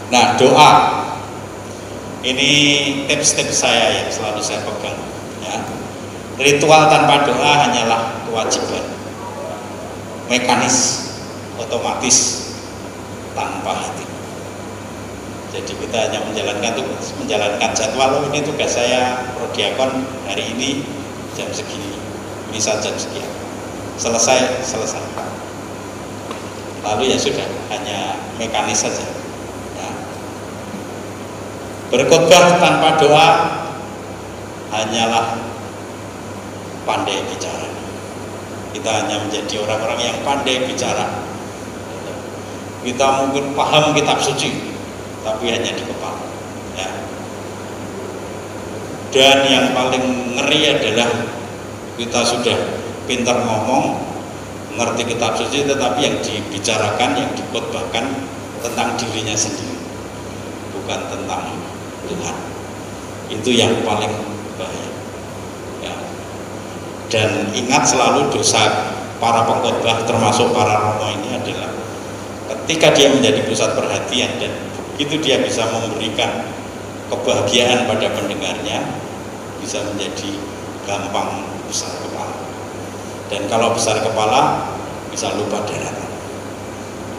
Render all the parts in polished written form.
Nah, doa ini tips-tips saya yang selalu saya pegang. Ya. Ritual tanpa doa hanyalah kewajiban, mekanis, otomatis, tanpa hati. Jadi kita hanya menjalankan jadwal. Ini tugas saya prodiakon hari ini jam segini, misa jam sekian, selesai. Lalu ya sudah, hanya mekanis saja. Ya. Berkhotbah tanpa doa hanyalah pandai bicara. Kita hanya menjadi orang-orang yang pandai bicara. Kita mungkin paham kitab suci, tapi hanya di kepala. Ya. Dan yang paling ngeri adalah kita sudah pintar ngomong, ngerti kitab suci, tetapi yang dibicarakan, yang dikhotbahkan tentang dirinya sendiri, bukan tentang Tuhan. Itu yang paling bahaya. Ya. Dan ingat selalu dosa para pengkhotbah termasuk para romo ini adalah ketika dia menjadi pusat perhatian dan itu dia bisa memberikan kebahagiaan pada pendengarnya, bisa menjadi gampang besar kepala. Dan kalau besar kepala bisa lupa daratan.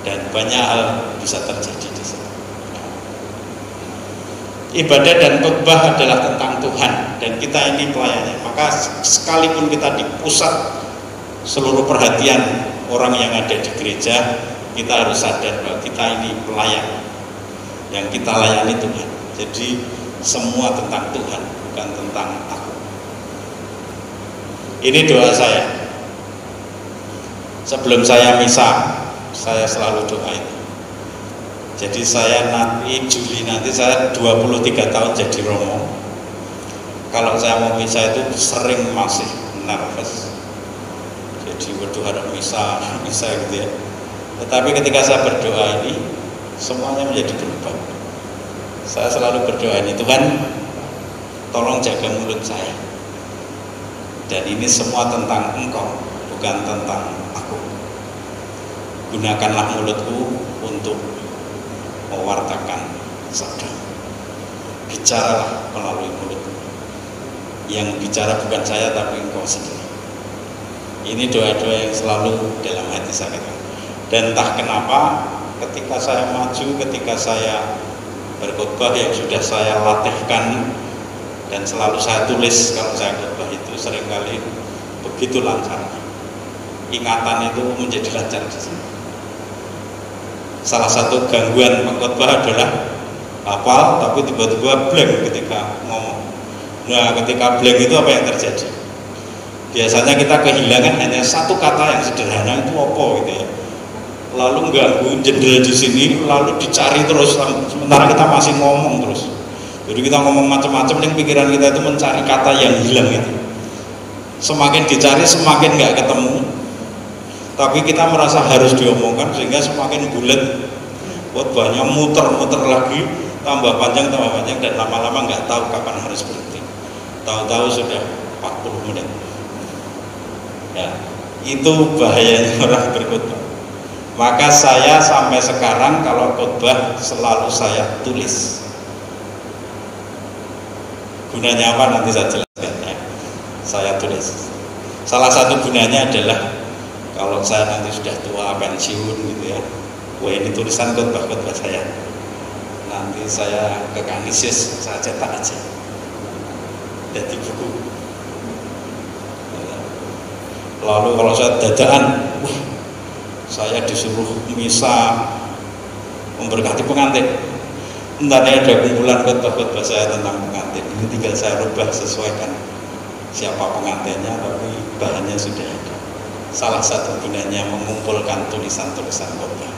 Dan banyak hal bisa terjadi di sana. Ibadah dan khotbah adalah tentang Tuhan dan kita ini pelayannya. Maka sekalipun kita di pusat seluruh perhatian orang yang ada di gereja, kita harus sadar bahwa kita ini pelayan yang kita layani Tuhan. Jadi semua tentang Tuhan, bukan tentang aku. Ini doa saya. Sebelum saya misa, saya selalu doa itu. Jadi saya nanti Juli nanti saya 23 tahun jadi romo. Kalau saya mau misa itu sering masih nervous. Jadi waduh ada misa gitu ya. Tetapi ketika saya berdoa ini, semuanya menjadi berubah. Saya selalu berdoa ini, Tuhan tolong jaga mulut saya. Dan ini semua tentang Engkau, bukan tentang aku. Gunakanlah mulutku untuk mewartakan sabda. Bicaralah melalui mulutku. Yang bicara bukan saya tapi Engkau sendiri. Ini doa-doa yang selalu dalam hati saya. Dan entah kenapa ketika saya maju, ketika saya berkhotbah yang sudah saya latihkan dan selalu saya tulis kalau saya khotbah itu seringkali begitu lancar. Ingatan itu menjadi lancar di sini. Salah satu gangguan pengkhotbah adalah hafal tapi tiba-tiba blank ketika ngomong. Nah, ketika blank itu apa yang terjadi? Biasanya kita kehilangan hanya satu kata yang sederhana itu apa gitu ya. Lalu ganggu jendela di sini, lalu dicari terus sementara kita masih ngomong terus. Jadi kita ngomong macam-macam, yang pikiran kita itu mencari kata yang hilang itu. Semakin dicari semakin nggak ketemu. Tapi kita merasa harus diomongkan sehingga semakin bulat. Khotbahnya muter-muter lagi, tambah panjang dan lama-lama nggak tahu kapan harus berhenti. Tahu-tahu sudah 40 menit. Ya, itu bahayanya orang berkhotbah. Maka saya sampai sekarang kalau khotbah selalu saya tulis. Gunanya apa nanti saya jelaskan ya. Saya tulis. Salah satu gunanya adalah kalau saya nanti sudah tua pensiun gitu ya. Wah, ini tulisan khotbah saya. Nanti saya ke Kanisius saya cetak aja. Jadi buku. Lalu kalau saya dadaan, saya disuruh misa memberkati pengantin. Entah ada kumpulan khotbah saya tentang pengantin. Ini tinggal saya rubah sesuaikan siapa pengantinnya, tapi bahannya sudah ada. Salah satu gunanya mengumpulkan tulisan-tulisan khotbah.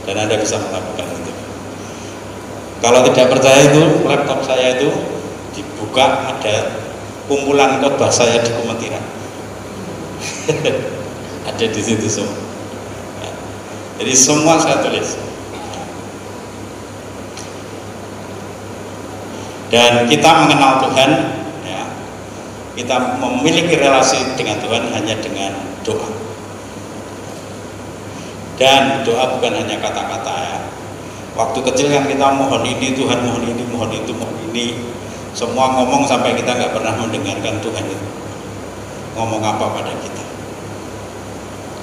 Dan Anda bisa melakukan itu. Kalau tidak percaya itu, laptop saya itu dibuka, ada kumpulan khotbah saya di Kumentiran. Ada di situ semua. Jadi semua saya tulis. Dan kita mengenal Tuhan, ya, kita memiliki relasi dengan Tuhan hanya dengan doa. Dan doa bukan hanya kata-kata ya. Waktu kecil kan kita mohon ini Tuhan, mohon ini, mohon itu, mohon ini. Semua ngomong sampai kita nggak pernah mendengarkan Tuhan itu ngomong apa pada kita.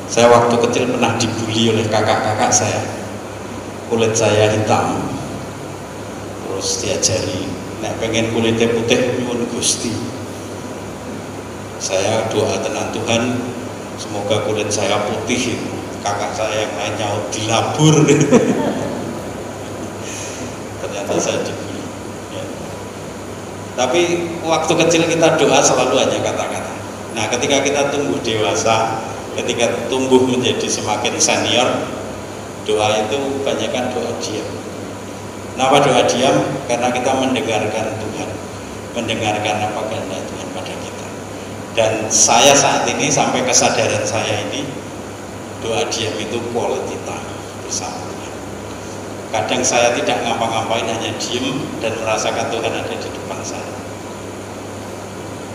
Saya waktu kecil pernah dibully oleh kakak-kakak saya. Kulit saya hitam, terus diajari, nek pengen kulitnya putih nyuwun Gusti. Saya doa tenang, Tuhan semoga kulit saya putih. Kakak saya yang lain nyaut dilabur. Ternyata saya dibully ya. Tapi waktu kecil kita doa selalu hanya kata-kata. Nah ketika kita tumbuh dewasa, ketika tumbuh menjadi semakin senior, doa itu kebanyakan doa diam. Kenapa doa diam? Karena kita mendengarkan Tuhan, mendengarkan apa kehendak Tuhan pada kita. Dan saya saat ini sampai kesadaran saya ini, doa diam itu quality time bersama Tuhan. Kadang saya tidak ngapa-ngapain, hanya diam dan merasakan Tuhan ada di depan saya.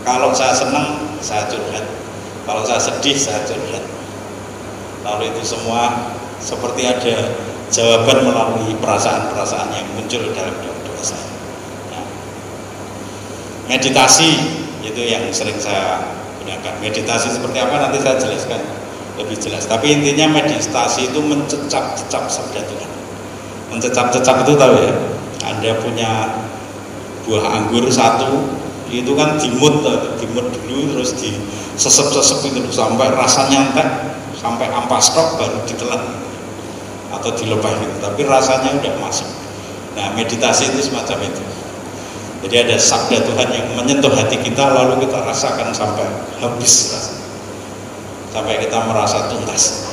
Kalau saya senang, saya curhat. Kalau saya sedih, saya curhat. Lalu itu semua seperti ada jawaban melalui perasaan-perasaan yang muncul dalam doa saya. Nah, meditasi itu yang sering saya gunakan. Meditasi seperti apa nanti saya jelaskan lebih jelas. Tapi intinya meditasi itu mencecap-cecap sabda Tuhan. Mencecap-cecap itu tahu ya? Anda punya buah anggur satu, itu kan dimut dulu, terus disesep-sesep itu sampai rasanya entek, sampai ampas stok baru ditelan atau dilepah gitu. Tapi rasanya udah masuk. Nah meditasi itu semacam itu. Jadi ada sabda Tuhan yang menyentuh hati kita, lalu kita rasakan sampai habis rasanya, sampai kita merasa tuntas.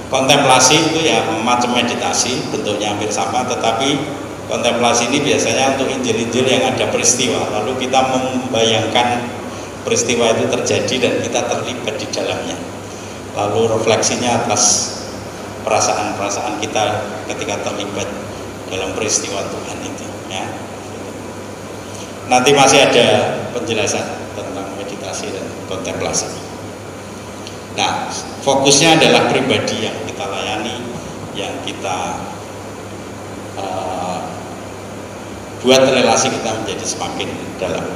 Kontemplasi itu ya macam meditasi, bentuknya hampir sama, tetapi kontemplasi ini biasanya untuk Injil-Injil yang ada peristiwa, lalu kita membayangkan peristiwa itu terjadi dan kita terlibat di dalamnya, lalu refleksinya atas perasaan-perasaan kita ketika terlibat dalam peristiwa Tuhan itu ya. Nanti masih ada penjelasan tentang meditasi dan kontemplasi. Nah, fokusnya adalah pribadi yang kita layani, yang kita buat relasi kita menjadi semakin dalam.